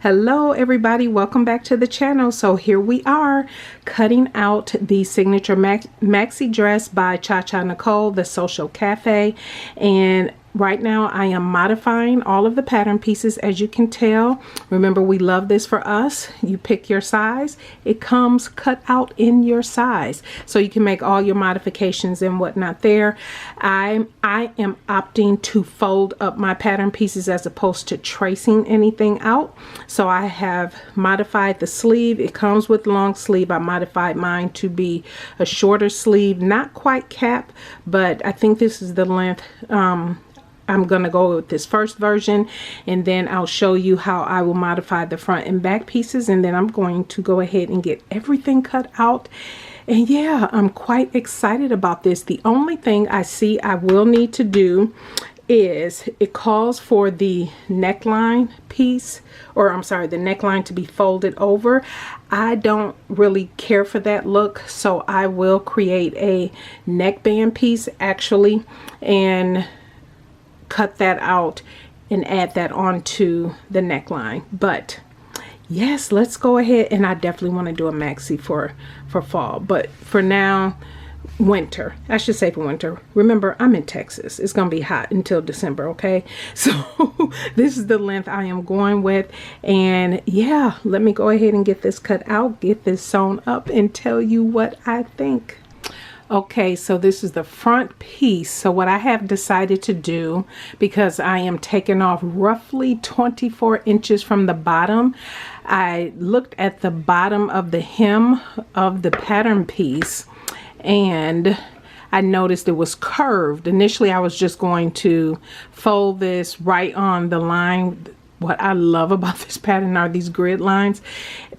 Hello everybody, welcome back to the channel. So here we are cutting out the signature maxi dress by Cha Nicole, the Social Cafe, and right now I am modifying all of the pattern pieces. As you can tell, remember, we love this for us. You pick your size, it comes cut out in your size, so you can make all your modifications and whatnot there. I am opting to fold up my pattern pieces as opposed to tracing anything out. So I have modified the sleeve. It comes with long sleeve. I modified mine to be a shorter sleeve, not quite cap, but I think this is the length. I'm gonna go with this first version, and then I'll show you how I will modify the front and back pieces, and then I'm going to go ahead and get everything cut out. And yeah, I'm quite excited about this. The only thing I see I will need to do is it calls for the neckline piece, or I'm sorry, the neckline to be folded over. I don't really care for that look, so I will create a neckband piece actually and cut that out and add that onto the neckline. But yes, let's go ahead, and I definitely want to do a maxi for fall, but for now, winter, I should say for winter. Remember, I'm in Texas. It's gonna be hot until December, okay? So this is the length I am going with, and yeah, let me go ahead and get this cut out, get this sewn up, and tell you what I think. Okay, so this is the front piece. So what I have decided to do, because I am taking off roughly 24 inches from the bottom, I looked at the bottom of the hem of the pattern piece and I noticed it was curved. Initially, I was just going to fold this right on the line. What I love about this pattern are these grid lines,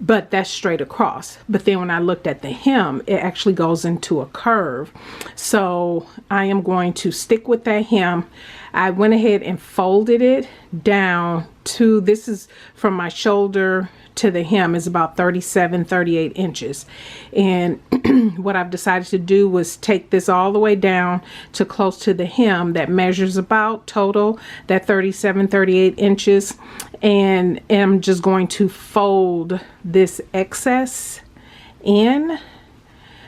but that's straight across. But then when I looked at the hem, it actually goes into a curve. So I am going to stick with that hem. I went ahead and folded it down to, this is from my shoulder to the hem is about 38 inches. And what I've decided to do was take this all the way down to close to the hem that measures about total that 38 inches, and am just going to fold this excess in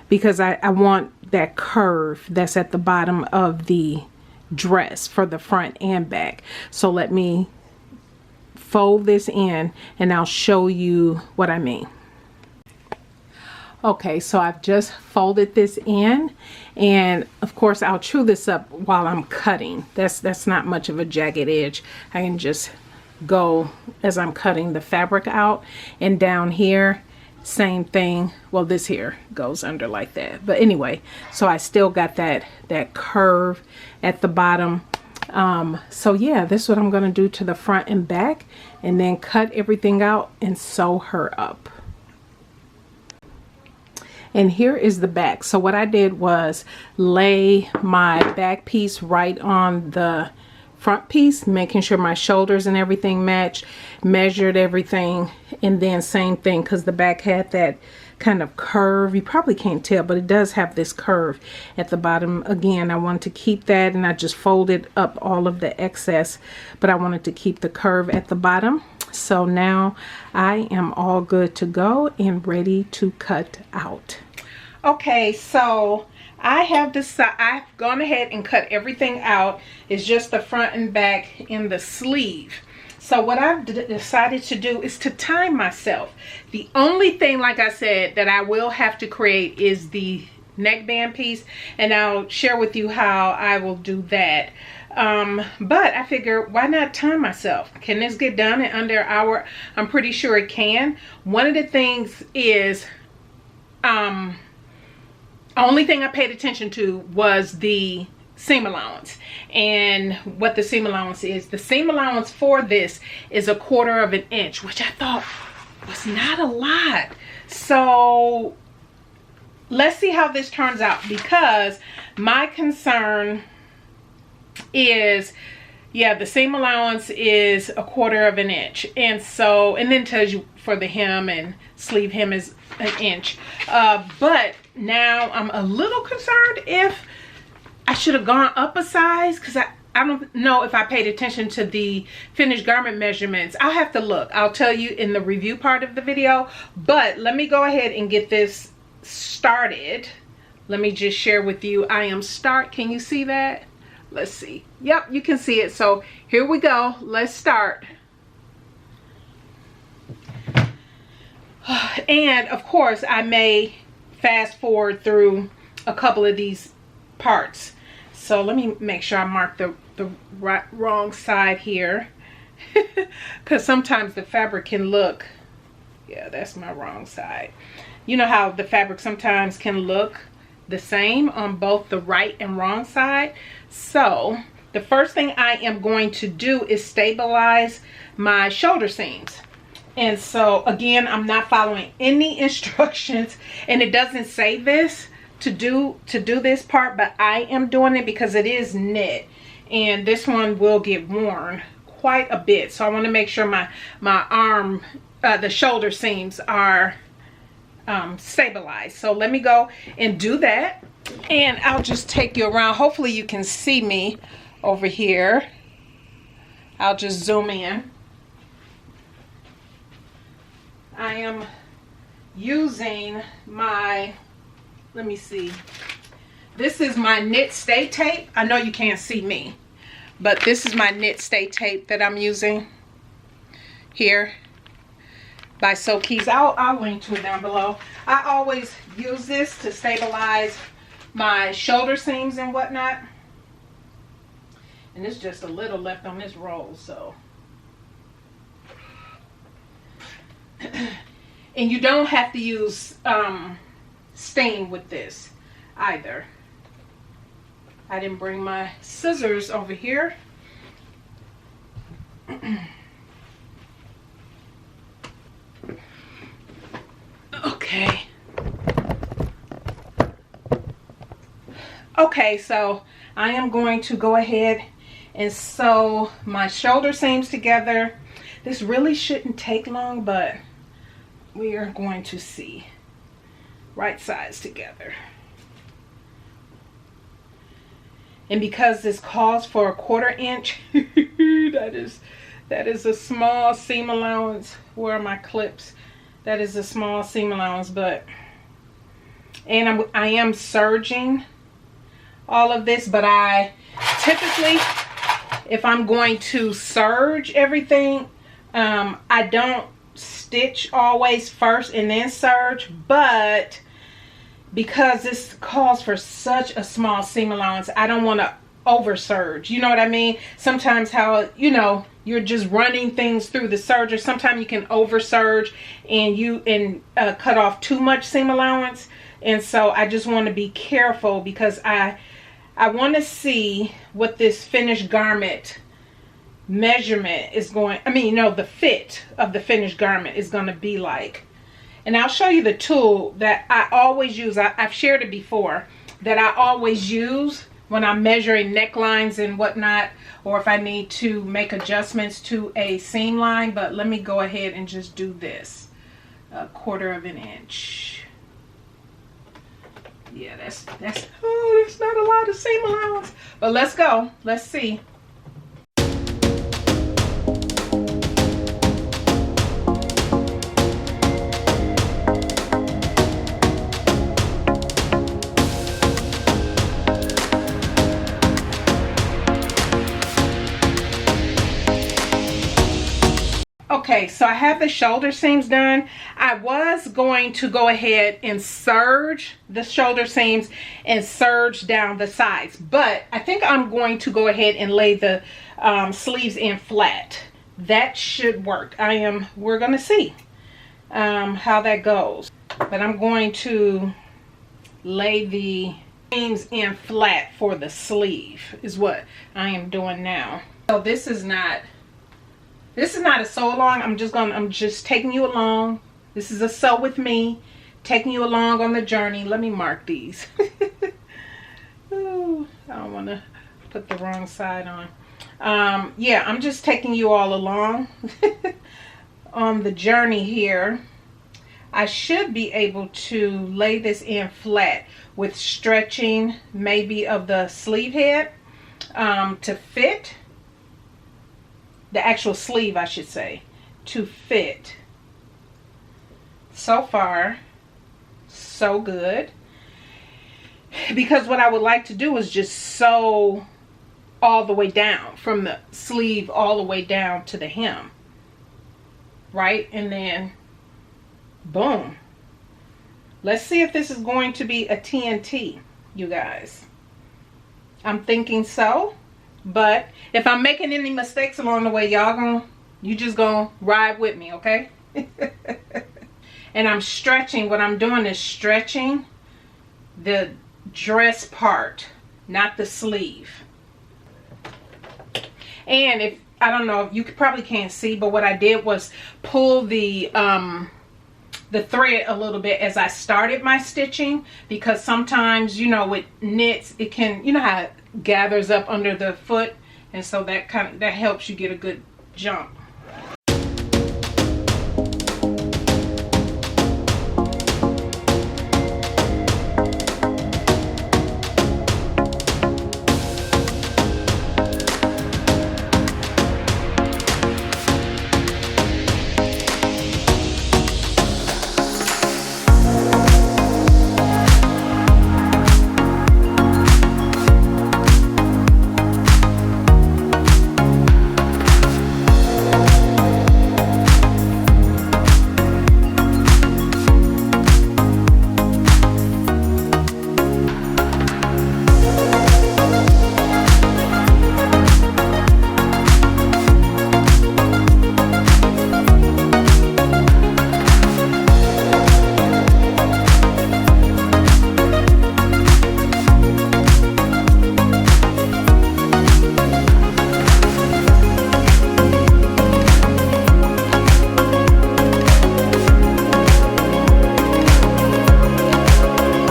because I want that curve that's at the bottom of the dress for the front and back. So let me fold this in and I'll show you what I mean. Okay, so I've just folded this in, and of course I'll chew this up while I'm cutting. That's not much of a jagged edge. I can just go as I'm cutting the fabric out, and down here same thing. Well, this here goes under like that, but anyway, so I still got that curve at the bottom. So yeah, this is what I'm going to do to the front and back, and then cut everything out and sew her up. And here is the back. So what I did was lay my back piece right on the front piece, making sure my shoulders and everything matched, measured everything, and then same thing, because the back had that kind of curve. You probably can't tell, but it does have this curve at the bottom. Again, I wanted to keep that, and I just folded up all of the excess, but I wanted to keep the curve at the bottom. So now I am all good to go and ready to cut out. Okay, so I've gone ahead and cut everything out. It's just the front and back in the sleeve. So what I've decided to do is to time myself. The only thing, like I said, that I will have to create is the neckband piece, and I'll share with you how I will do that. But I figure, why not time myself? Can this get done in under an hour? I'm pretty sure it can. One of the things is, only thing I paid attention to was the seam allowance, and what the seam allowance is. The seam allowance for this is 1/4 of an inch, which I thought was not a lot. So let's see how this turns out, because my concern is, yeah, the seam allowance is 1/4 of an inch, and so, and then tells you for the hem and sleeve hem is 1 inch. But now I'm a little concerned if I should have gone up a size, because I don't know if I paid attention to the finished garment measurements. I'll have to look. I'll tell you in the review part of the video. But let me go ahead and get this started. Let me just share with you. Can you see that? Let's see. Yep, you can see it. So here we go. Let's start. And of course, I may fast forward through a couple of these parts. So let me make sure I mark the wrong side here. Because sometimes the fabric can look, yeah, that's my wrong side. You know how the fabric sometimes can look the same on both the right and wrong side. So the first thing I am going to do is stabilize my shoulder seams. And so again, I'm not following any instructions, and it doesn't say this to do this part, but I am doing it because it is knit, and this one will get worn quite a bit. So I want to make sure my arm, the shoulder seams are stabilized. So let me go and do that, and I'll just take you around. Hopefully you can see me over here. I'll just zoom in. I am using my, let me see, this is my knit stay tape. I know you can't see me, but this is my knit stay tape that I'm using here by Sew Keys. I'll link to it down below. I always use this to stabilize my shoulder seams and whatnot. And there's just a little left on this roll, so. And you don't have to use stain with this either. I didn't bring my scissors over here. Okay. Okay, so I am going to go ahead and sew my shoulder seams together. This really shouldn't take long, but we are going to see. Right sides together. And because this calls for a 1/4 inch, that is a small seam allowance. Where are my clips? That is a small seam allowance, but, and I am serging all of this, but I typically, if I'm going to serge everything, I don't stitch always first and then serge, but because this calls for such a small seam allowance, I don't want to over serge. You know what I mean? Sometimes how, you know, you're just running things through the serger. Sometimes you can over serge and cut off too much seam allowance. And so I just want to be careful because I want to see what this finished garment measurement is going, the fit of the finished garment is going to be like. And I'll show you the tool that I always use. I've shared it before, that I always use when I'm measuring necklines and whatnot, or if I need to make adjustments to a seam line. But let me go ahead and just do this. 1/4 inch. Yeah, that's not a lot of seam allowance. But let's go. Let's see. Okay, so I have the shoulder seams done. I was going to go ahead and serge the shoulder seams and serge down the sides, but I think I'm going to go ahead and lay the sleeves in flat. That should work. We're gonna see how that goes, but I'm going to lay the seams in flat for the sleeve is what I am doing now. So this is not a sew along. I'm just taking you along. This is a sew with me, taking you along on the journey. Let me mark these. Ooh, I don't want to put the wrong side on. Yeah, I'm just taking you all along on the journey here. I should be able to lay this in flat with stretching maybe of the sleeve head. to fit the actual sleeve, I should say, to fit. So far, so good. Because what I would like to do is just sew all the way down, from the sleeve all the way down to the hem, right? And then boom. Let's see if this is going to be a TNT, you guys. I'm thinking so, but if I'm making any mistakes along the way, you just gonna ride with me, okay? And I'm stretching. What I'm doing is stretching the dress part, not the sleeve. And if, I don't know, you probably can't see, but what I did was pull the thread a little bit as I started my stitching, because sometimes, you know, with knits, it can, you know how it gathers up under the foot, and so that helps you get a good jump.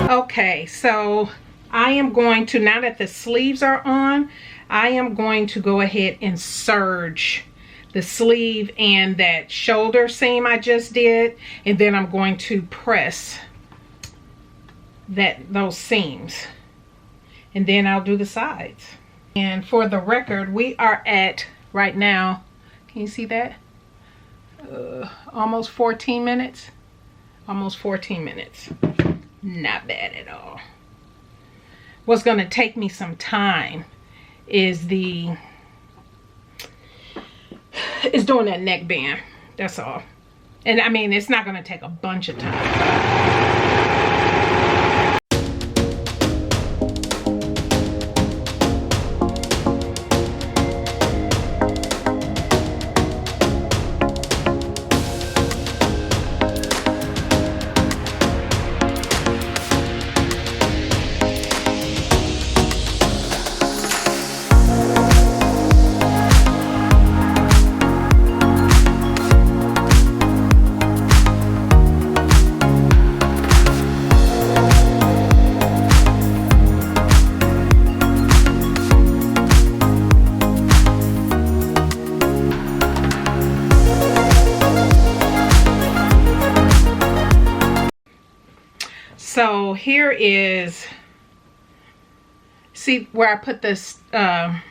Okay, so I am going to, now that the sleeves are on, I am going to go ahead and serge the sleeve and that shoulder seam I just did, and then I'm going to press those seams, and then I'll do the sides. And for the record, we are at, right now, can you see that? Almost 14 minutes. Almost 14 minutes. Not bad at all. What's going to take me some time is doing that neckband. That's all. And I mean, it's not going to take a bunch of time. So here is, see where I put this, that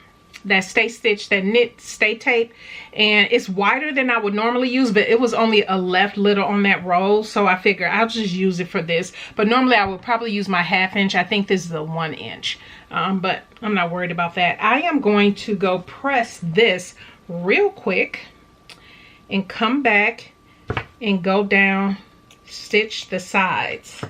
stay stitch, that knit stay tape, and it's wider than I would normally use, but it was only a left little on that roll, so I figure I'll just use it for this. But normally I would probably use my 1/2 inch. I think this is a 1 inch, but I'm not worried about that. I am going to go press this real quick and come back and go down, stitch the sides.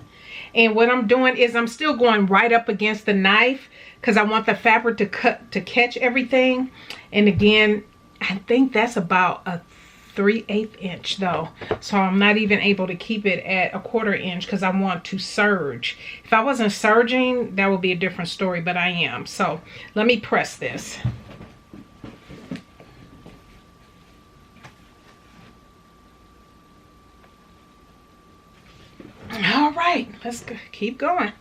And what I'm doing is I'm still going right up against the knife because I want the fabric to catch everything. And again, I think that's about a 3/8 inch though. So I'm not even able to keep it at a 1/4 inch because I want to serge. If I wasn't serging, that would be a different story, but I am. So let me press this. All right, let's keep going.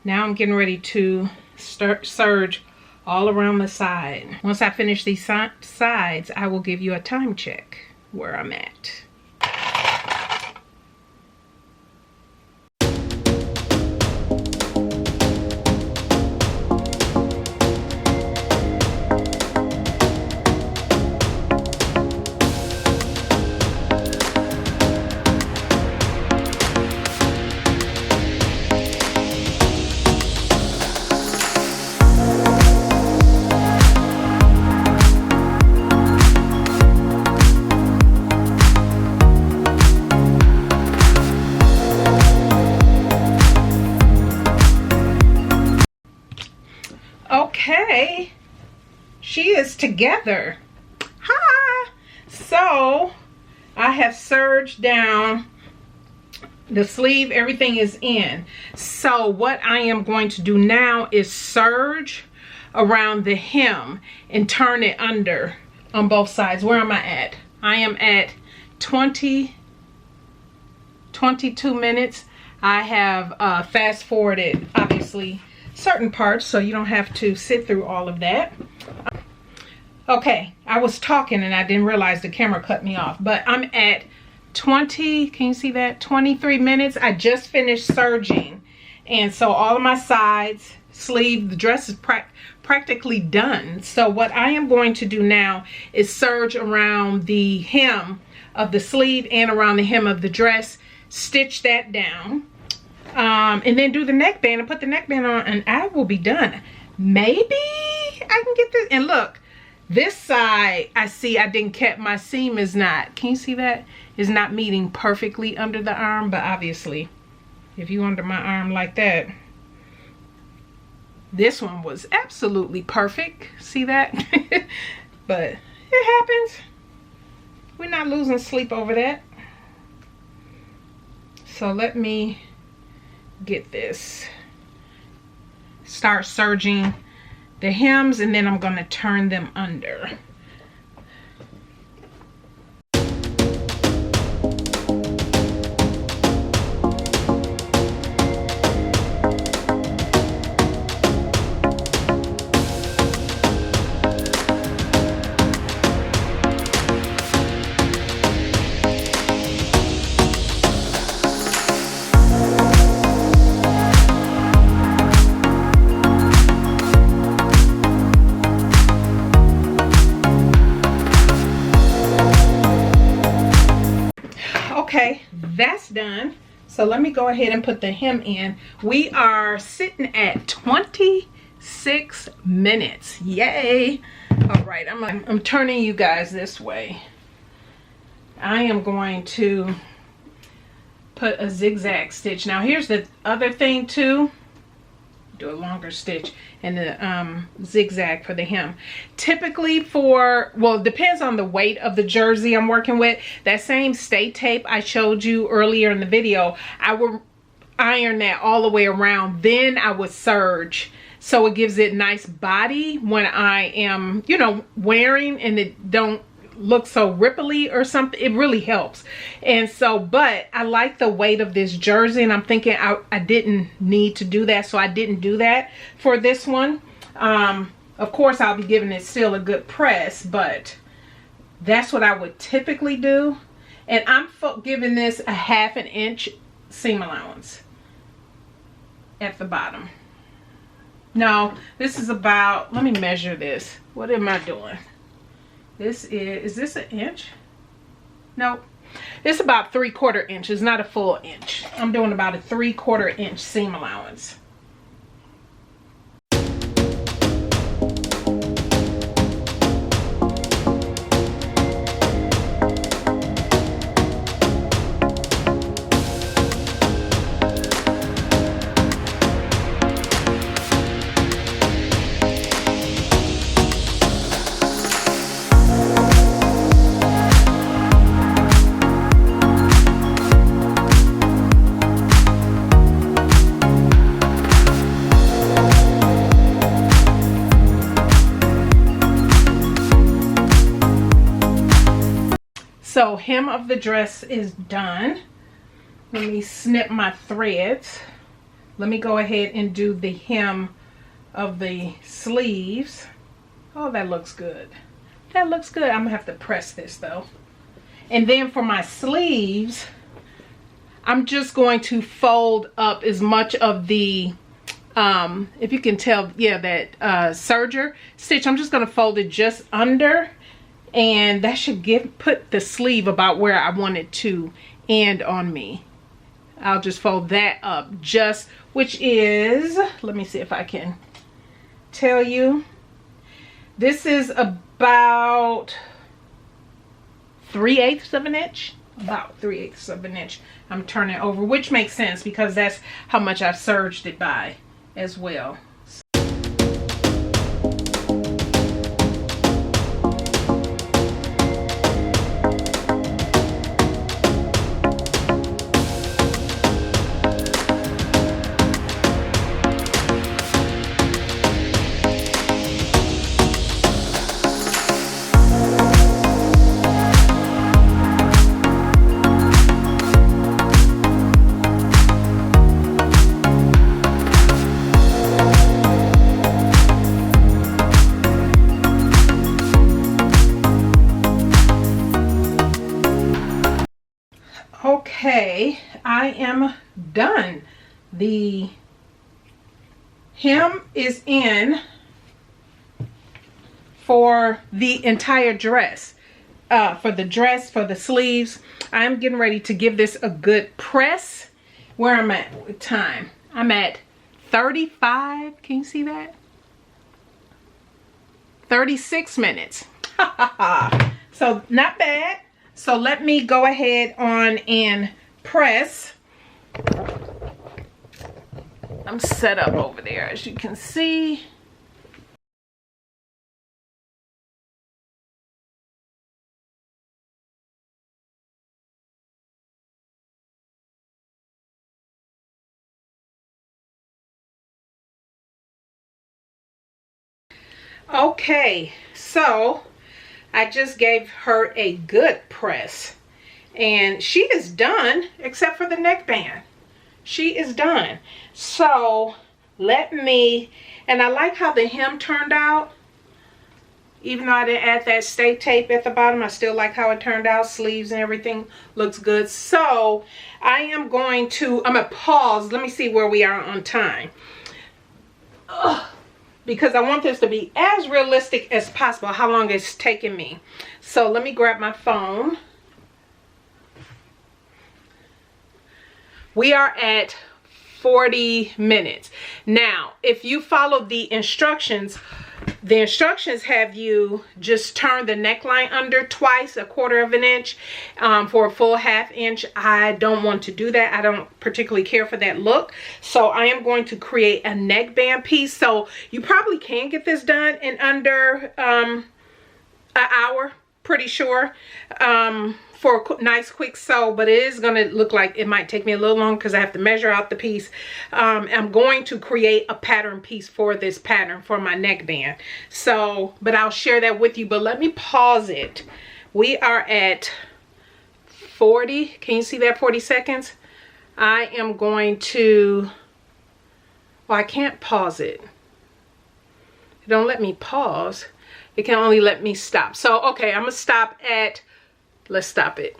Now I'm getting ready to start serge all around the side. Once I finish these sides, I will give you a time check where I'm at. Okay, she is together. Hi. So I have serged down the sleeve. Everything is in. So what I am going to do now is serge around the hem and turn it under on both sides. Where am I at? I am at 22 minutes. I have fast forwarded obviously certain parts so you don't have to sit through all of that. Okay, I was talking and I didn't realize the camera cut me off, but I'm at 20, can you see that? 23 minutes. I just finished serging, and so all of my sides, sleeve, the dress is practically done. So what I am going to do now is serge around the hem of the sleeve and around the hem of the dress, stitch that down, and then do the neckband and put the neckband on, and I will be done. Maybe I can get this. And look, this side, I see I didn't cut, my seam is not, can you see that? Is not meeting perfectly under the arm, but obviously if you under my arm like that, this one was absolutely perfect. See that? But it happens. We're not losing sleep over that. So let me get this. Start serging the hems, and then I'm going to turn them under. Okay, that's done. So let me go ahead and put the hem in. We are sitting at 26 minutes. Yay. All right, I'm turning you guys this way. I am going to put a zigzag stitch. Now here's the other thing too. Do a longer stitch and the zigzag for the hem. Typically for, well, it depends on the weight of the jersey I'm working with. That same stay tape I showed you earlier in the video, I would iron that all the way around, then I would serge, so it gives it nice body when I am, you know, wearing, and it don't look so ripply or something. It really helps. And so, but I like the weight of this jersey, and I'm thinking I didn't need to do that, so I didn't do that for this one. Of course I'll be giving it still a good press, but that's what I would typically do. And I'm giving this a 1/2 inch seam allowance at the bottom. No, this is about, let me measure this. What am I doing? This is this an inch? Nope. It's about 3/4 inches, not a full inch. I'm doing about a 3/4 inch seam allowance. So hem of the dress is done. Let me snip my threads. Let me go ahead and do the hem of the sleeves. Oh, that looks good. That looks good. I'm gonna have to press this though. And then for my sleeves, I'm just going to fold up as much of the, if you can tell, yeah, that serger stitch, I'm just gonna fold it just under, and that should put the sleeve about where I want it to end on me. I'll just fold that up just, which is, let me see if I can tell you. This is about 3/8 of an inch. About 3/8 of an inch. I'm turning over, which makes sense because that's how much I've serged it by as well. Okay, I am done. The hem is in for the entire dress. For the dress, for the sleeves. I'm getting ready to give this a good press. Where I'm at with time. I'm at 35. Can you see that? 36 minutes. So not bad. So let me go ahead on and press. I'm set up over there, as you can see. Okay, so I just gave her a good press and she is done except for the neckband. She is done. So let me, and I like how the hem turned out. Even though I didn't add that stay tape at the bottom, I still like how it turned out. Sleeves and everything looks good. So I'm going to pause. Let me see where we are on time. Because I want this to be as realistic as possible, how long it's taking me. So let me grab my phone. We are at 40 minutes. Now, if you follow the instructions have you just turn the neckline under twice, 1/4 of an inch, for a full 1/2 inch. I don't want to do that. I don't particularly care for that look. So I am going to create a neckband piece. So you probably can get this done in under an hour, pretty sure, for a nice quick sew, but it is going to look like it might take me a little long because I have to measure out the piece. I'm going to create a pattern piece for this pattern for my neckband. So, but I'll share that with you, but let me pause it. We are at 40. Can you see that? 40 seconds. I am going to, well, I can't pause it. It don't let me pause. It can only let me stop. So, okay, I'm going to stop at, let's stop it.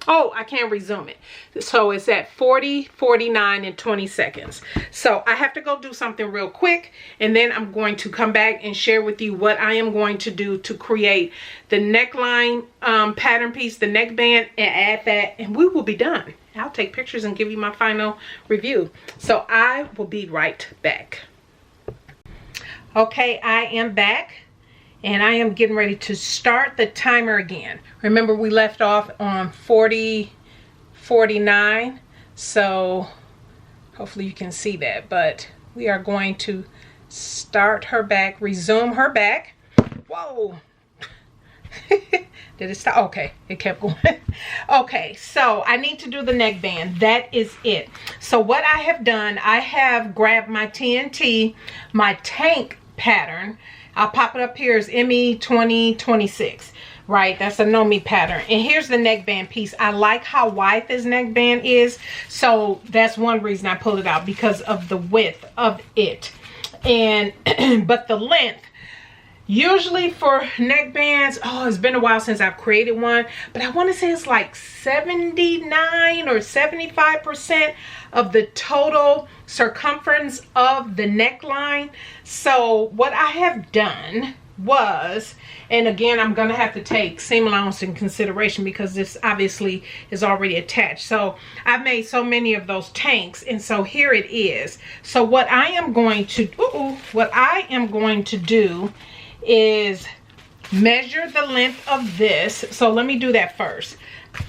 Oh, I can't resume it. So it's at 40, 49, and 20 seconds. So I have to go do something real quick, and then I'm going to come back and share with you what I am going to do to create the neckline pattern piece, the neckband, and add that, and we will be done. I'll take pictures and give you my final review. So I will be right back. Okay, I am back. And I am getting ready to start the timer again. Remember, we left off on 40, 49. So hopefully you can see that. But we are going to start her back, resume her back. Whoa. Did it stop? Okay, it kept going. Okay, so I need to do the neckband. That is it. So what I have done, I have grabbed my TNT, my tank pattern. I'll pop it up here as ME2026, right? That's a Know Me pattern. And here's the neckband piece. I like how wide this neckband is. So that's one reason I pulled it out, because of the width of it. And, but the length, usually for neckbands, oh, it's been a while since I've created one, but I want to say it's like 79 or 75% of the total circumference of the neckline. So what I have done was, and again, I'm going to have to take seam allowance in consideration because this obviously is already attached. So I've made so many of those tanks, and so here it is. So what I am going to do is measure the length of this. So let me do that first.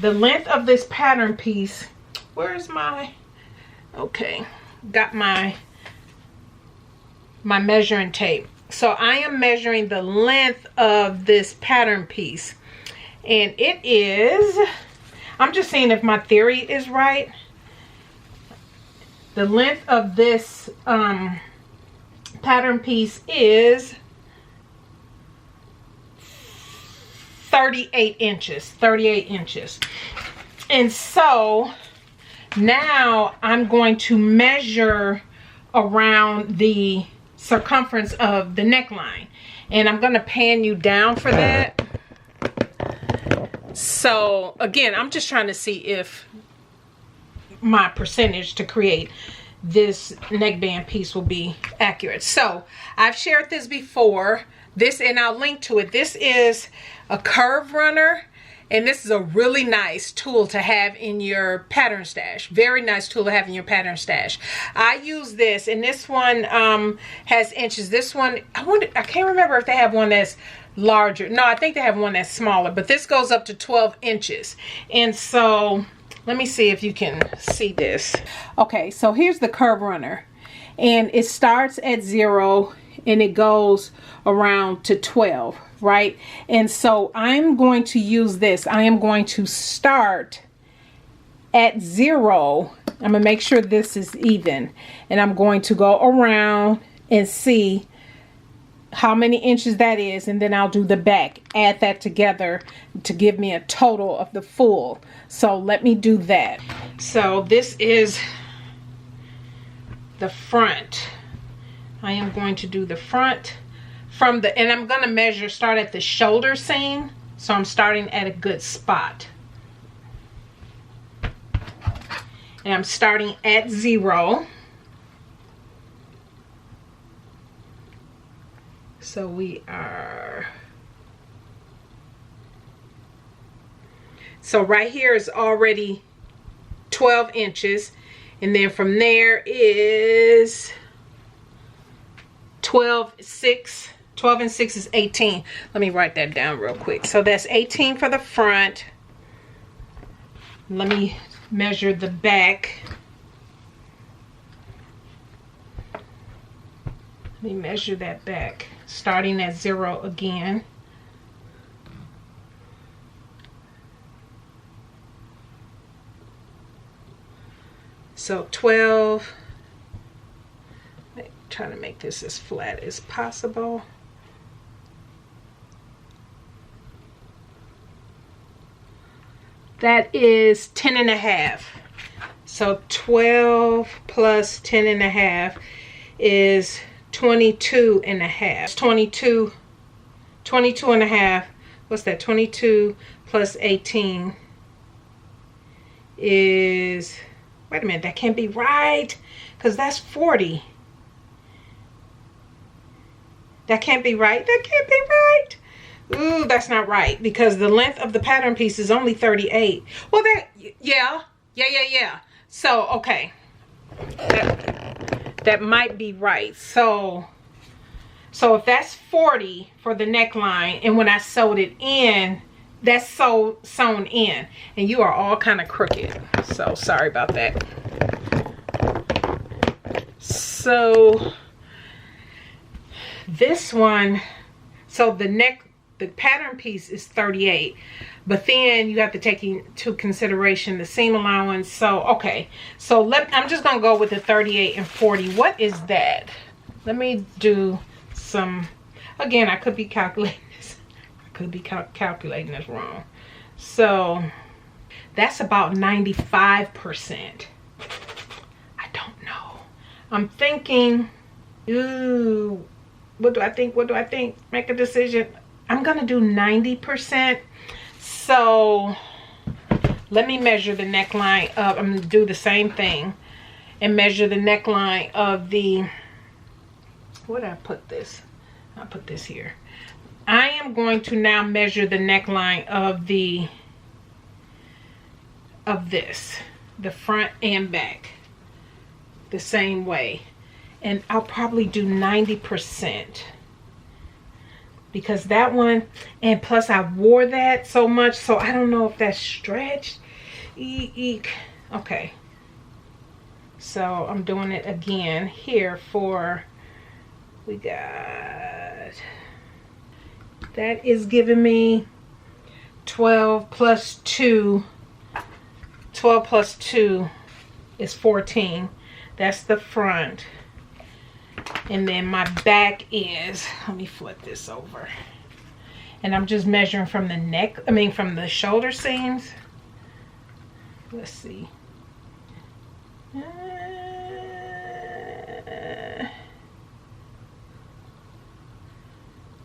The length of this pattern piece, where's my, okay, got my measuring tape. So I am measuring the length of this pattern piece, and it is, I'm just seeing if my theory is right. The length of this pattern piece is 38 inches. 38 inches. And so now I'm going to measure around the circumference of the neckline, and I'm going to pan you down for that. So again, I'm just trying to see if my percentage to create this neckband piece will be accurate. So I've shared this before, this, and I'll link to it. This is a curve runner, and this is a really nice tool to have in your pattern stash. Very nice tool to have in your pattern stash. I use this, and this one has inches. This one, I can't remember if they have one that's larger. No, I think they have one that's smaller, but this goes up to 12 inches. And so let me see if you can see this. Okay, so here's the curve runner, and it starts at 0 and it goes around to 12, right? And so I'm going to use this. I am going to start at 0. I'm gonna make sure this is even, and I'm going to go around and see how many inches that is, and then I'll do the back, add that together to give me a total of the full. So let me do that. So this is the front. I am going to do the front from the, and I'm going to measure, start at the shoulder seam. So I'm starting at a good spot. And I'm starting at 0. So we are, so right here is already 12 inches. And then from there is 12 and 6 is 18. Let me write that down real quick. So that's 18 for the front. Let me measure the back. Let me measure that back, starting at 0 again. So 12, trying to make this as flat as possible. That is 10 and a half. So 12 plus 10 and a half is 22 and a half. 22 and a half. What's that? 22 plus 18 is, wait a minute, that can't be right, because that's 40. That can't be right. That can't be right. Ooh, that's not right, because the length of the pattern piece is only 38. Well, that, yeah. So, okay. That might be right. So if that's 40 for the neckline, and when I sewed it in, that's sewn in, and you are all kind of crooked. So sorry about that. So this one, so the pattern piece is 38, but then you have to take into consideration the seam allowance. So okay, so I'm just gonna go with the 38 and 40. What is that? Let me do some, again, I could be calculating this, calculating this wrong. So that's about 95%. I don't know, I'm thinking, ooh, what do I think? Make a decision. I'm gonna do 90%. So let me measure the neckline up. I'm gonna do the same thing and measure the neckline of the, where did I put this? I put this here. I am going to now measure the neckline of the, the front and back, the same way. And I'll probably do 90%. Because that one, and plus I wore that so much, so I don't know if that's stretched. Eek. Okay, so I'm doing it again here for, we got, that is giving me 12 plus 2. 12 plus 2 is 14. That's the front. And then my back is, let me flip this over. And I'm just measuring from the neck, from the shoulder seams. Let's see.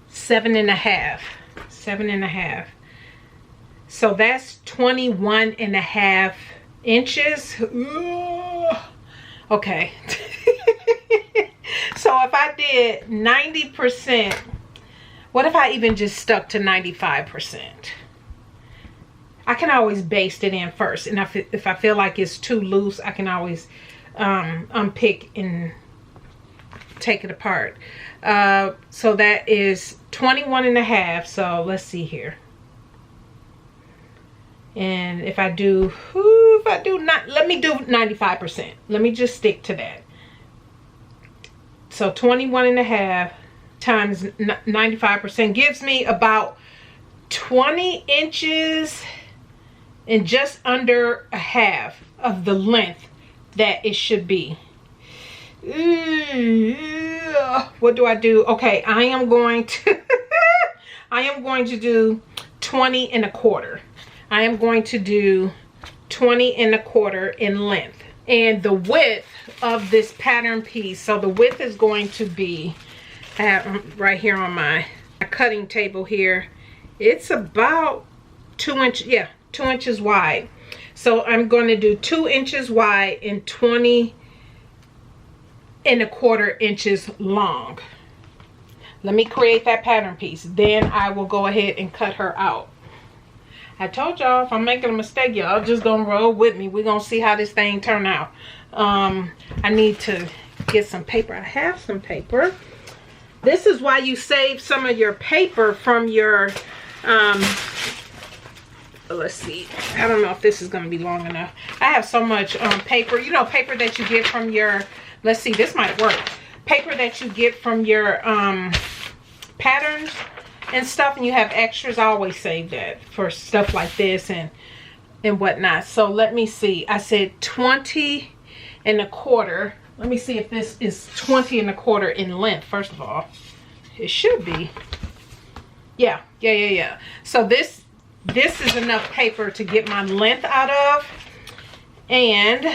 7 and a half. 7 and a half. So that's 21 and a half inches. Ugh. Okay. So if I did 90%, what if I even just stuck to 95%? I can always baste it in first, and if I feel like it's too loose, I can always unpick and take it apart. So that is 21.5. So let's see here. And if I do not, let me do 95%. Let me just stick to that. So 21.5 times 95% gives me about 20 inches and just under a half of the length that it should be. What do I do? Okay, I am going to I am going to do 20.25. I am going to do 20.25 in length. And the width of this pattern piece, so the width is going to be right here on my cutting table here. It's about 2 inches, yeah, 2 inches wide. So I'm going to do 2 inches wide and 20.25 inches long. Let me create that pattern piece. Then I will go ahead and cut her out. I told y'all, if I'm making a mistake, y'all just gonna roll with me. We're gonna see how this thing turn out. I need to get some paper. I have some paper. This is why you save some of your paper from your let's see, I don't know if this is going to be long enough. I have so much paper, you know, paper that you get from your, let's see, this might work, paper that you get from your patterns and stuff, and you have extras. I always save that for stuff like this and whatnot. So let me see, I said 20.25. Let me see if this is 20.25 in length. First of all, it should be. Yeah. So this is enough paper to get my length out of. And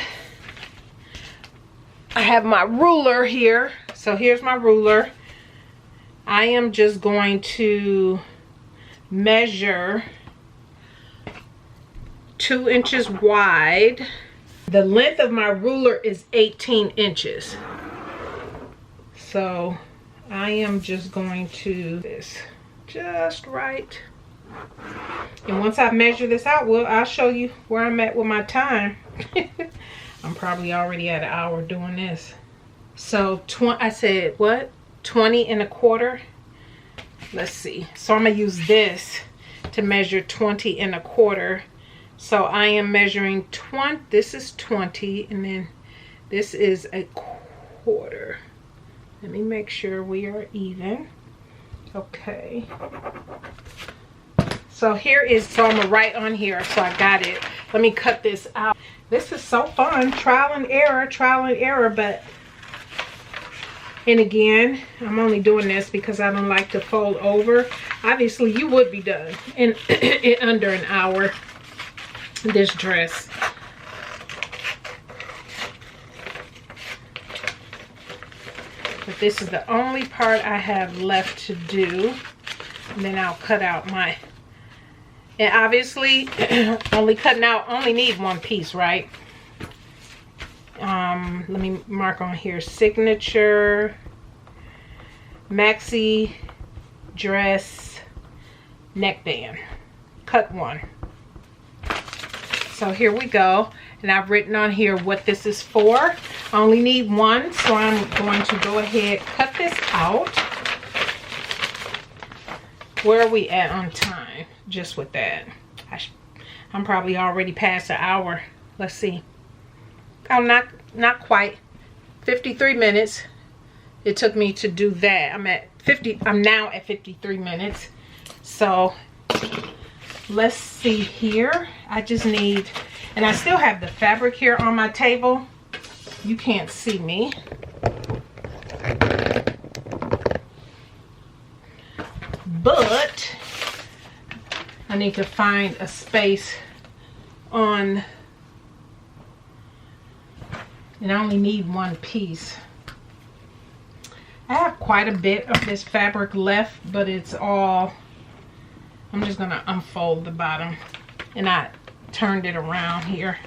I have my ruler here. So here's my ruler. I am just going to measure 2 inches wide. The length of my ruler is 18 inches. So I am just going to do this just right. And once I measure this out, well, I'll show you where I'm at with my time. I'm probably already at an hour doing this. So I said what? 20.25. Let's see. So I'm gonna use this to measure 20.25. So I am measuring 20. This is 20, and then this is a quarter. Let me make sure we are even. Okay. So here is, so I'm gonna write on here, so I got it. Let me cut this out. This is so fun, trial and error, but, and again, I'm only doing this because I don't like to fold over. Obviously, you would be done in under an hour, this dress. But this is the only part I have left to do. And then I'll cut out my, and obviously only need one piece, right? Let me mark on here, signature maxi dress neckband, cut one. So here we go, and I've written on here what this is for. I only need one, so I'm going to go ahead, cut this out. Where are we at on time? Just with that, I'm probably already past an hour. Let's see. Oh, not quite. 53 minutes. It took me to do that. I'm now at 53 minutes. So let's see here. I just need, and I still have the fabric here on my table. You can't see me. But I need to find a space on, and I only need one piece. I have quite a bit of this fabric left, but it's all, I'm just gonna unfold the bottom, and I turned it around here.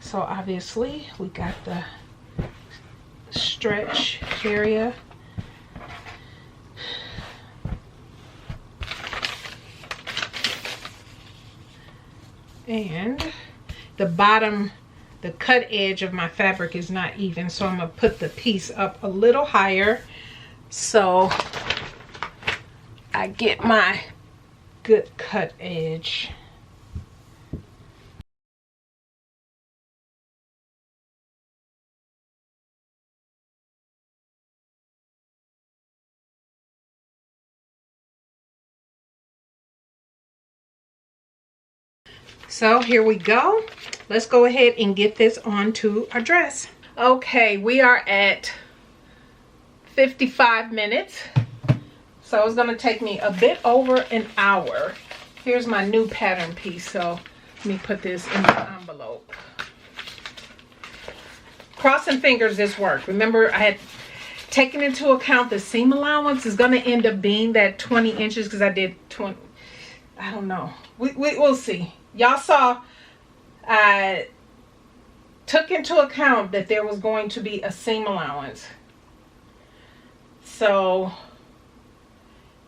So obviously we got the stretch area. And the bottom, the cut edge of my fabric is not even, so I'm gonna put the piece up a little higher so I get my good cut edge. So here we go. Let's go ahead and get this onto our dress. Okay, we are at 55 minutes. So it's gonna take me a bit over an hour. Here's my new pattern piece. So let me put this in the envelope. Crossing fingers this worked. Remember, I had taken into account the seam allowance is gonna end up being that 20 inches because I did 20, I don't know. We'll see. Y'all saw I took into account that there was going to be a seam allowance. So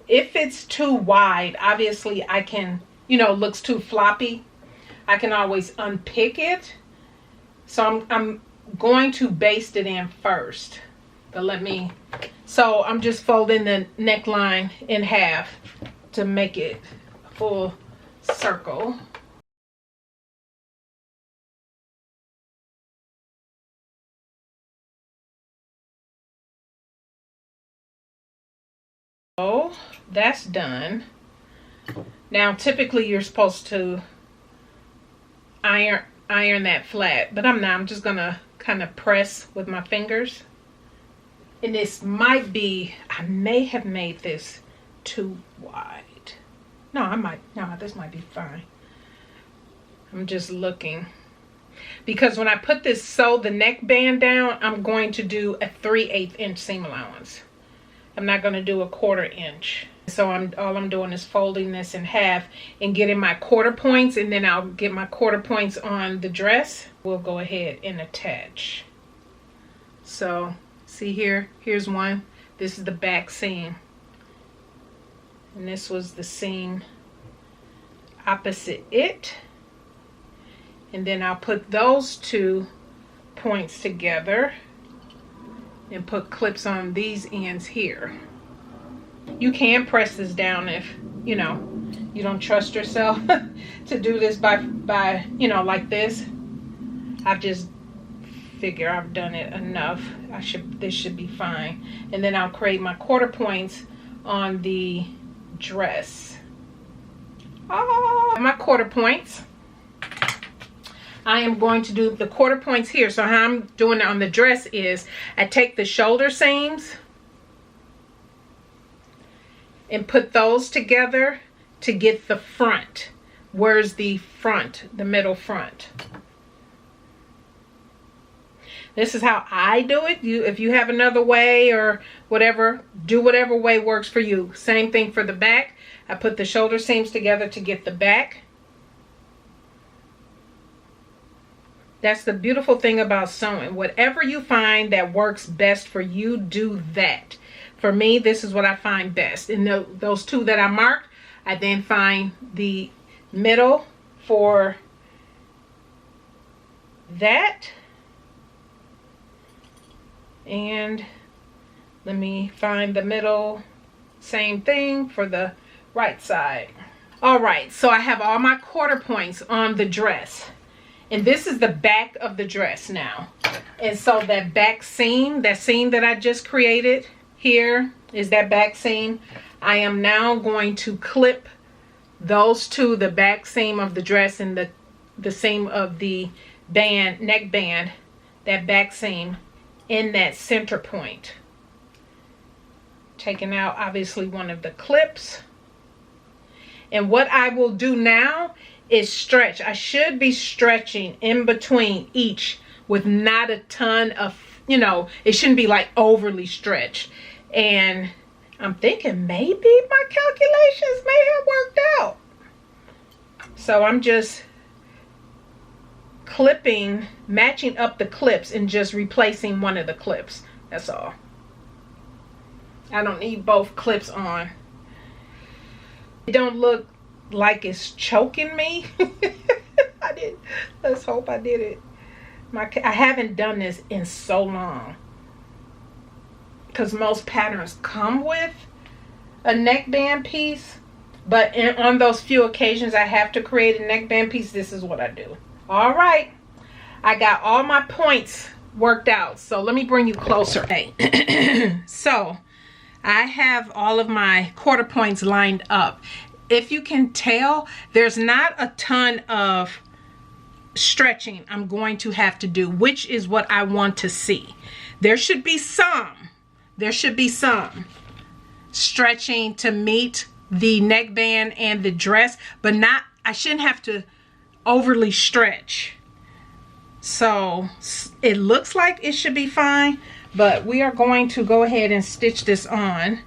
if it's too wide, obviously I can, you know, looks too floppy, I can always unpick it. So I'm going to baste it in first. But so I'm just folding the neckline in half to make it a full circle. So that's done. Now typically you're supposed to iron that flat, but I'm not. I'm just gonna kind of press with my fingers. And this might be, I may have made this too wide. No, this might be fine. I'm just looking. Because when I put this, sew the neckband down, I'm going to do a 3/8 inch seam allowance. I'm not going to do a 1/4 inch. So all I'm doing is folding this in half and getting my 1/4 points, and then I'll get my 1/4 points on the dress. We'll go ahead and attach. So see here, here's one. This is the back seam. And this was the seam opposite it. And then I'll put those 2 points together and put clips on these ends here. You can press this down if, you know, you don't trust yourself to do this by, you know, like this. I've just figure I've done it enough. This should be fine. And then I'll create my 1/4 points on the dress. My 1/4 points. I am going to do the 1/4 points here. So how I'm doing it on the dress is I take the shoulder seams and put those together to get the front. Where's the front? The middle front. This is how I do it. If you have another way or whatever, do whatever way works for you. Same thing for the back. I put the shoulder seams together to get the back. That's the beautiful thing about sewing. Whatever you find that works best for you, do that. For me, this is what I find best. And those 2 that I marked, I then find the middle for that. And let me find the middle, same thing for the right side. All right, so I have all my 1/4 points on the dress. And this is the back of the dress now. And so that back seam, that seam that I just created here is that back seam. I am now going to clip those 2, the back seam of the dress and the seam of the band, neck band, that back seam in that center point. Taking out obviously one of the clips. And what I will do now is stretch. I should be stretching in between each with not a ton of, you know, it shouldn't be like overly stretched. And I'm thinking maybe my calculations may have worked out. So I'm just clipping, matching up the clips and just replacing one of the clips. That's all. I don't need both clips on. It don't look like it's choking me. Let's hope I did it. I haven't done this in so long, because most patterns come with a neckband piece, but on those few occasions I have to create a neckband piece, this is what I do. All right, I got all my points worked out, so let me bring you closer. Okay. So I have all of my quarter points lined up. If you can tell, there's not a ton of stretching I'm going to have to do, which is what I want to see. There should be some stretching to meet the neckband and the dress, but not, I shouldn't have to overly stretch. So it looks like it should be fine, but we are going to go ahead and stitch this on.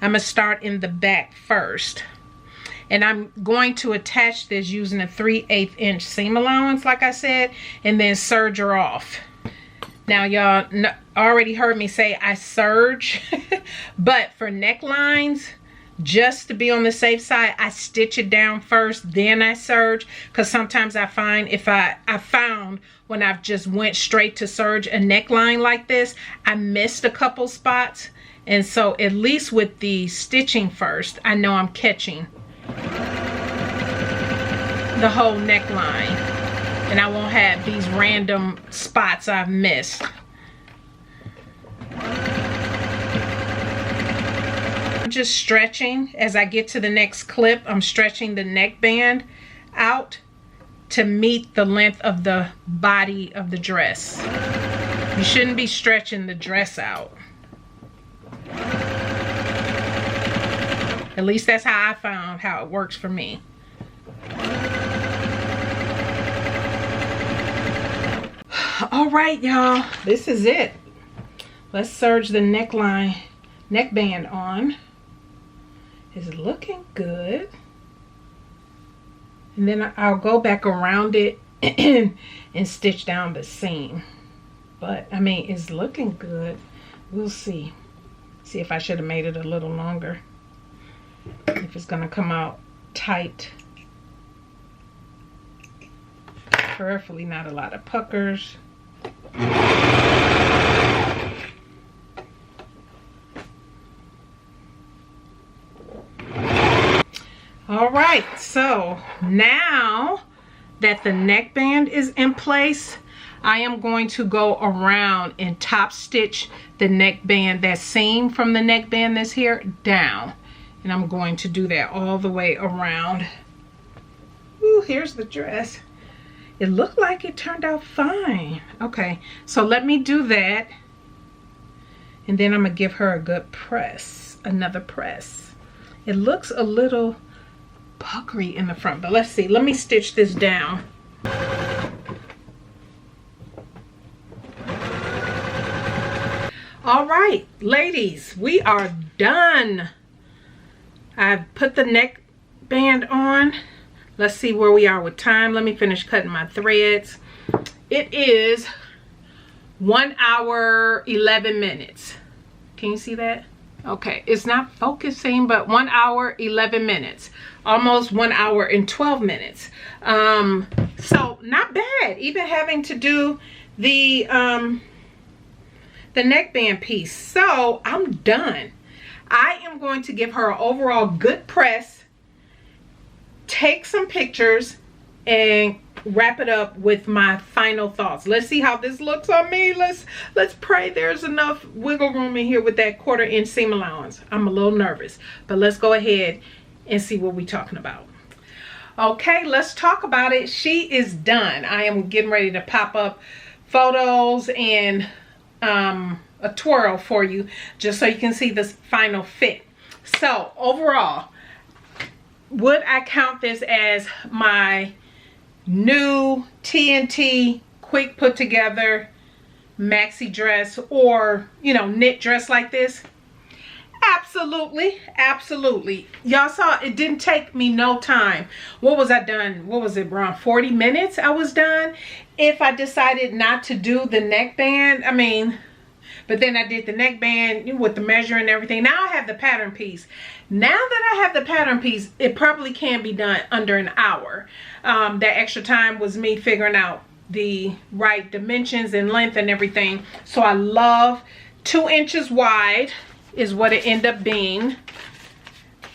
I'm gonna start in the back first. And I'm going to attach this using a 3/8 inch seam allowance, like I said, and then serge her off. Now, y'all already heard me say I serge, but for necklines, just to be on the safe side, I stitch it down first, then I serge, because sometimes I find I found when I've just went straight to serge a neckline like this, I missed a couple spots. And so at least with the stitching first, I know I'm catching the whole neckline, and I won't have these random spots I've missed. I'm just stretching as I get to the next clip. I'm stretching the neckband out to meet the length of the body of the dress. You shouldn't be stretching the dress out. At least that's how I found how it works for me. All right, y'all, this is it. Let's serge the neckband on. It's looking good. And then I'll go back around it and stitch down the seam. But I mean, it's looking good. We'll see. See if I should have made it a little longer. If it's gonna come out tight. Prayerfully not a lot of puckers. All right, so now that the neckband is in place, I am going to go around and top stitch the neckband, that seam from the neckband that's here, down. And I'm going to do that all the way around. Ooh, here's the dress. It looked like it turned out fine. Okay, so let me do that. And then I'm gonna give her a good press, another press. It looks a little puckery in the front, but let's see. Let me stitch this down. All right, ladies, we are done. I've put the neckband on. Let's see where we are with time. Let me finish cutting my threads. It is 1 hour 11 minutes. Can you see that? Okay, it's not focusing, but 1 hour 11 minutes. Almost 1 hour and 12 minutes. So not bad. Even having to do the neckband piece. So I'm done. I am going to give her an overall good press, take some pictures, and wrap it up with my final thoughts. Let's see how this looks on me. Let's pray there's enough wiggle room in here with that 1/4 inch seam allowance. I'm a little nervous, but let's go ahead and see what we're talking about. Okay, let's talk about it. She is done. I am getting ready to pop up photos and a twirl for you, just so you can see this final fit. So overall, would I count this as my new TNT quick put together maxi dress, or, you know, knit dress like this? Absolutely, absolutely. Y'all saw it didn't take me no time. What was I done? What was it, around 40 minutes I was done? If I decided not to do the neckband, I mean, but then I did the neckband with the measure and everything. Now I have the pattern piece. Now that I have the pattern piece, it probably can be done under an hour. That extra time was me figuring out the right dimensions and length and everything. So I love 2 inches wide is what it ended up being.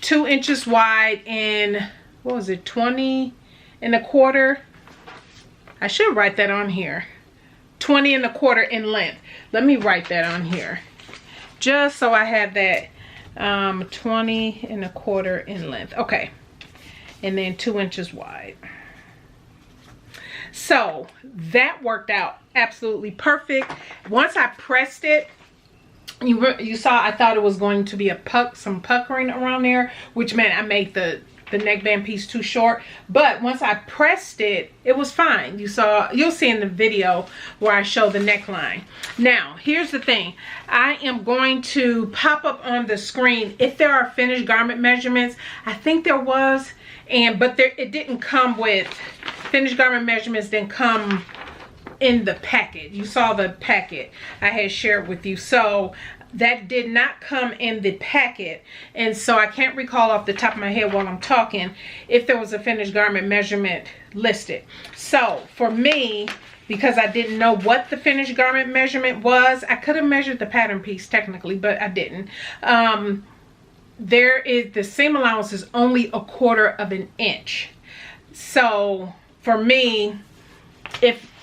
2 inches wide and what was it, 20 1/4. I should write that on here. 20 1/4 in length. Let me write that on here just so I have that. 20 1/4 in length. Okay, and then 2 inches wide. So that worked out absolutely perfect. Once I pressed it, you saw I thought it was going to be some puckering around there, which meant I made the neckband piece too short. But once I pressed it, it was fine. You'll see in the video where I show the neckline. Now here's the thing, I am going to pop up on the screen if there are finished garment measurements. I think there was, but it didn't come with finished garment measurements. Didn't come in the packet. You saw the packet I had shared with you, so that did not come in the packet, and so I can't recall off the top of my head while I'm talking if there was a finished garment measurement listed. So for me, because I didn't know what the finished garment measurement was, I could have measured the pattern piece technically, but I didn't. The seam allowance is only 1/4 inch. So for me,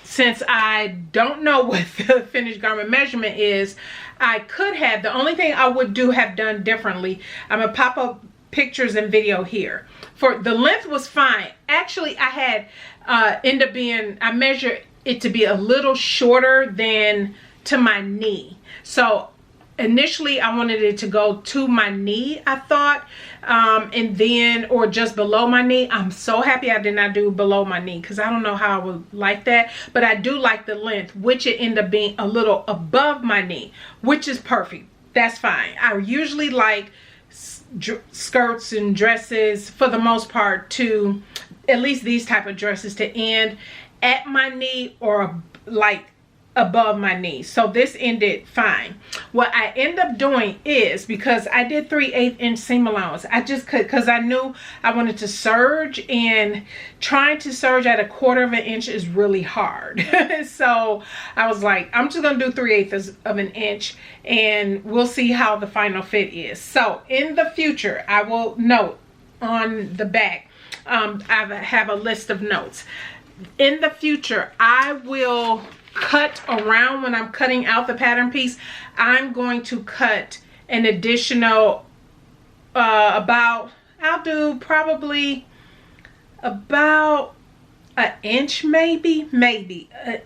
since I don't know what the finished garment measurement is, I could have, the only thing I would have done differently, I'm gonna pop up pictures and video here. For the length was fine. Actually, I had I measured it to be a little shorter than to my knee. So initially I wanted it to go to my knee, I thought, and then, or just below my knee. I'm so happy I did not do below my knee, because I don't know how I would like that, but I do like the length, which it ended up being a little above my knee, which is perfect. That's fine. I usually like skirts and dresses, for the most part, to, at least these type of dresses, to end at my knee or like above my knee. So this ended fine. What I end up doing is, because I did 3/8 inch seam allowance, I just could, because I knew I wanted to serge, and trying to serge at 1/4 inch is really hard. So I was like, I'm just gonna do 3/8 inch, and we'll see how the final fit is. So in the future, I will note on the back, I have a list of notes. In the future, I will cut around, when I'm cutting out the pattern piece, I'm going to cut an additional I'll do probably about an inch, maybe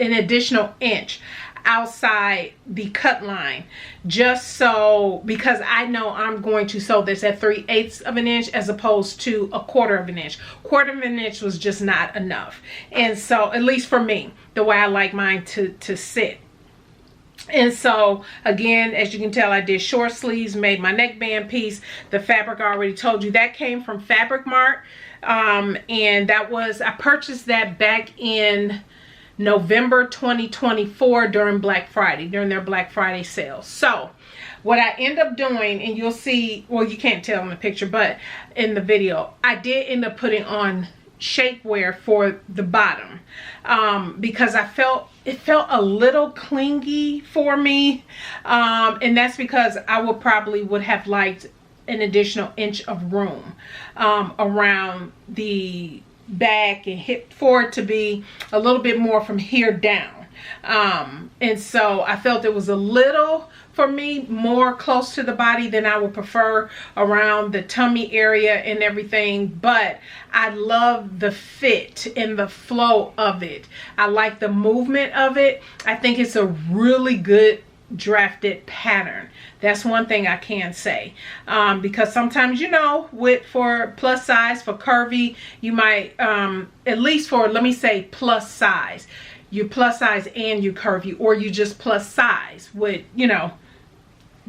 an additional inch outside the cut line, just so, because I know I'm going to sew this at 3/8 inch as opposed to 1/4 inch. 1/4 inch was just not enough, and so, at least for me, the way I like mine to sit. And so again, as you can tell, I did short sleeves, made my neckband piece. The fabric, I already told you, that came from Fabric Mart, and that was, I purchased that back in November 2024 during Black Friday, during their Black Friday sale. So what I end up doing, and you'll see, well, you can't tell in the picture, but in the video, I did end up putting on shapewear for the bottom, because it felt a little clingy for me, and that's because I would have liked an additional inch of room around the back and hip, for it to be a little bit more from here down, and so I felt it was a little, for me, more close to the body than I would prefer around the tummy area and everything. But I love the fit and the flow of it. I like the movement of it. I think it's a really good drafted pattern. That's one thing I can say, because sometimes, you know, for plus size, for curvy, you might, at least for, let me say, plus size, you plus size and you curvy, or you just plus size with, you know,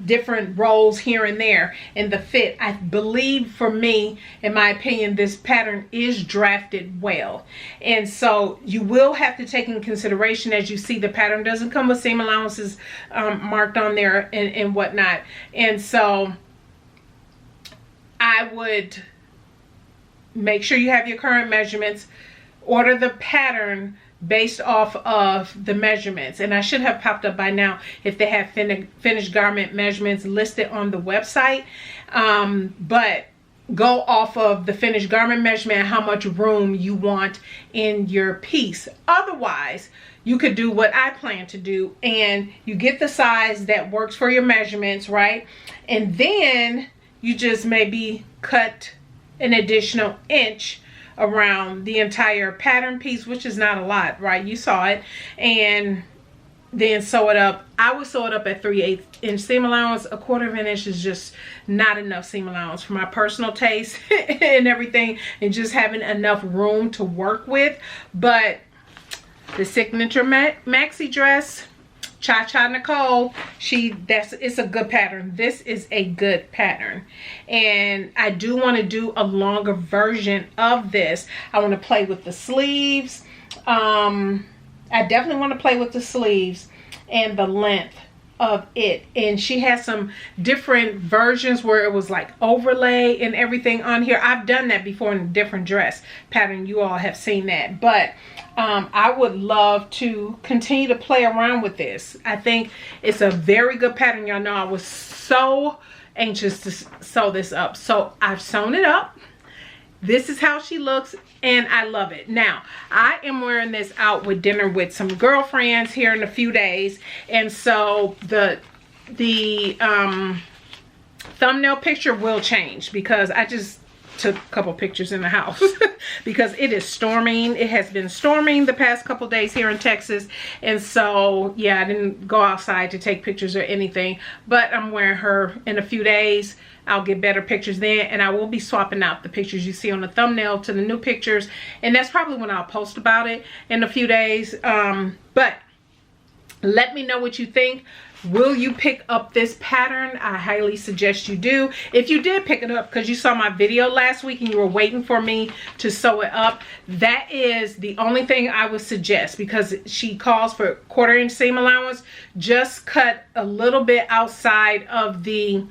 different rolls here and there in the fit. I believe, for me, in my opinion, this pattern is drafted well. And so you will have to take in consideration, as you see, the pattern doesn't come with seam allowances marked on there and whatnot. And so I would make sure you have your current measurements. Order the pattern based off of the measurements, and I should have popped up by now if they have finished garment measurements listed on the website, but go off of the finished garment measurement, how much room you want in your piece. Otherwise, you could do what I plan to do, and you get the size that works for your measurements, right? And then you just maybe cut an additional inch around the entire pattern piece, which is not a lot, right? You saw it. And then sew it up. I would sew it up at 3/8 inch seam allowance. A 1/4 inch is just not enough seam allowance for my personal taste and everything, and just having enough room to work with. But the signature maxi dress, Cha-Cha Nicole, it's a good pattern. This is a good pattern, and I do want to do a longer version of this. I want to play with the sleeves. I definitely want to play with the sleeves and the length of it. And she has some different versions where it was like overlay and everything on here. I've done that before in a different dress pattern. You all have seen that. But I would love to continue to play around with this. I think it's a very good pattern. Y'all know I was so anxious to sew this up. So I've sewn it up. This is how she looks, and I love it. Now, I am wearing this out with dinner with some girlfriends here in a few days, and so the thumbnail picture will change because I just took a couple pictures in the house because it is storming. It has been storming the past couple days here in Texas, and so yeah, I didn't go outside to take pictures or anything, but I'm wearing her in a few days. I'll get better pictures then, and I will be swapping out the pictures you see on the thumbnail to the new pictures, and that's probably when I'll post about it in a few days. But let me know what you think. Will you pick up this pattern? I highly suggest you do. If you did pick it up because you saw my video last week and you were waiting for me to sew it up, that is the only thing I would suggest, because she calls for 1/4 inch seam allowance. Just cut a little bit outside of the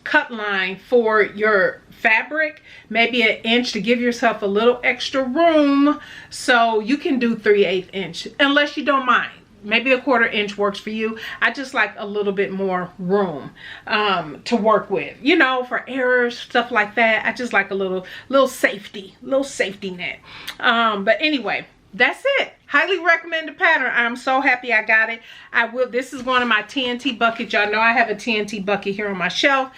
cut line for your fabric, maybe 1 inch, to give yourself a little extra room, so you can do 3/8 inch unless you don't mind. Maybe a 1/4 inch works for you. I just like a little bit more room to work with, you know, for errors, stuff like that. I just like a little safety net. But anyway, that's it. Highly recommend the pattern. I'm so happy I got it. This is going in my TNT bucket. Y'all know I have a TNT bucket here on my shelf.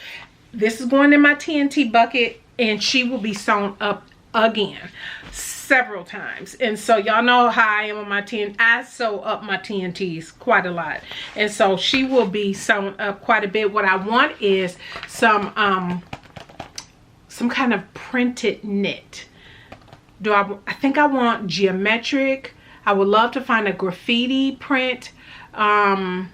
This is going in my TNT bucket, and she will be sewn up again several times. And so y'all know how I am on my TNT. I sew up my TNTs quite a lot, and so she will be sewn up quite a bit. What I want is some kind of printed knit. I think I want geometric. I would love to find a graffiti print, a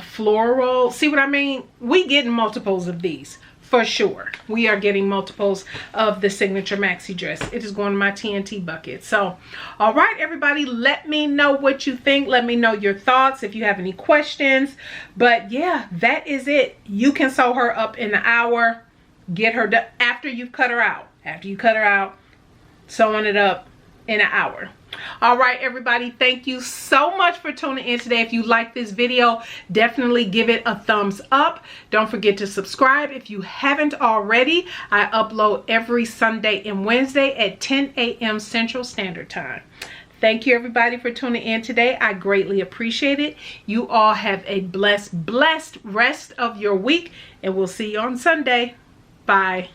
floral. See what I mean? We getting multiples of these for sure. We are getting multiples of the signature maxi dress. It is going in my TNT bucket. So, all right, everybody, let me know what you think. Let me know your thoughts if you have any questions. But yeah, that is it. You can sew her up in an hour. Get her done after you've cut her out. After you cut her out, sewing it up in an hour. All right, everybody, thank you so much for tuning in today. If you like this video, definitely give it a thumbs up. Don't forget to subscribe if you haven't already. I upload every Sunday and Wednesday at 10 a.m. Central Standard Time. Thank you, everybody, for tuning in today. I greatly appreciate it. You all have a blessed rest of your week, and we'll see you on Sunday. Bye.